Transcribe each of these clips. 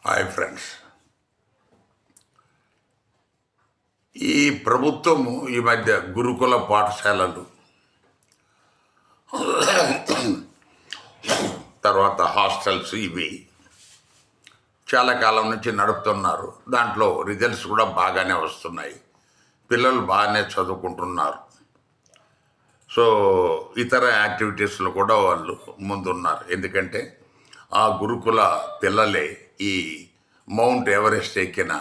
Hi friends, ఈ ప్రభుత్వము ఈ మధ్య గురుకుల పాఠశాలలు తర్వాత హాస్టల్స్ ఇవి చాలా కాలం నుంచి నడుపుతున్నారు. దాంట్లో రిజల్ట్స్ కూడా బాగానే వస్తున్నాయి, పిల్లలు బాగానే చదువుకుంటున్నారు. సో ఇతర యాక్టివిటీస్లో కూడా వాళ్ళు ముందున్నారు. ఎందుకంటే ఆ గురుకుల పిల్లలే ఈ మౌంట్ ఎవరెస్ట్ ఎక్కిన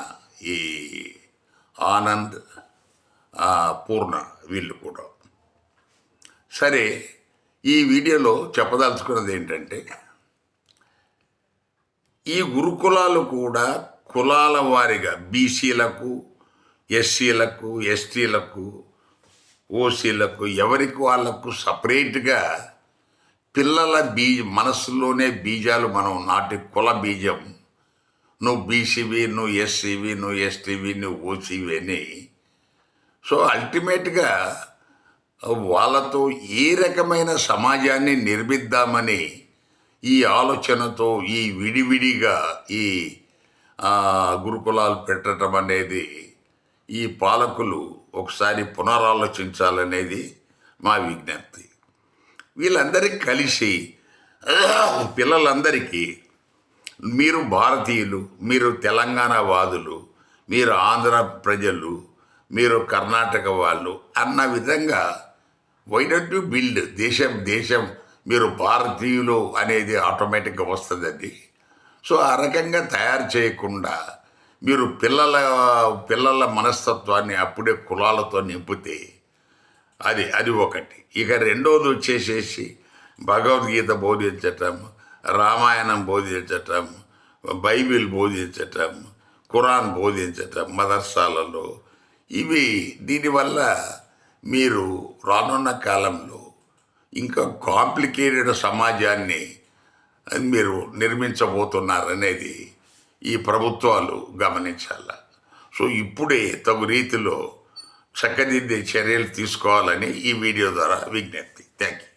ఈ ఆనంద్, పూర్ణ వీళ్ళు కూడా. సరే, ఈ వీడియోలో చెప్పదలుచుకున్నది ఏంటంటే, ఈ గురుకులాలు కూడా కులాల వారిగా బీసీలకు, ఎస్సీలకు, ఎస్టీలకు, ఓసీలకు ఎవరికి వాళ్ళకు సపరేట్గా పిల్లల మనస్సులోనే బీజాలు మనం నాటి కుల బీజం, నువ్వు బీసీవి, నువ్వు ఎస్సీవి, నువ్వు ఎస్టీవి, నువ్వు ఓసీవి అని. సో అల్టిమేట్గా వాళ్ళతో ఏ రకమైన సమాజాన్ని నిర్మిద్దామని ఈ ఆలోచనతో ఈ విడివిడిగా ఈ గురుకులాలు పెట్టడం అనేది ఈ పాలకులు ఒకసారి పునరాలోచించాలనేది మా విజ్ఞప్తి. వీళ్ళందరికీ కలిసి పిల్లలందరికీ మీరు భారతీయులు, మీరు తెలంగాణ వాదులు, మీరు ఆంధ్ర ప్రజలు, మీరు కర్ణాటక వాళ్ళు అన్న విధంగా వై డోంట్ యు బిల్డ్ దేశం మీరు భారతీయులు అనేది ఆటోమేటిక్గా వస్తుంది అది. సో ఆ రకంగా తయారు చేయకుండా మీరు పిల్లల మనస్తత్వాన్ని అప్పుడే కులాలతో నింపితే అది ఒకటి. ఇక రెండోది వచ్చేసేసి భగవద్గీత బోధించటం, రామాయణం బోధించటం, బైబిల్ బోధించటం, ఖురాన్ బోధించటం మదర్సాలలో. దీనివల్ల మీరు రానున్న కాలంలో ఇంకా కాంప్లికేటెడ్ సమాజాన్ని మీరు నిర్మించబోతున్నారనేది ఈ ప్రభుత్వాలు గమనించాల. సో ఇప్పుడే తగు రీతిలో చక్కదిద్దే చర్యలు తీసుకోవాలని ఈ వీడియో ద్వారా విజ్ఞప్తి. Thank you.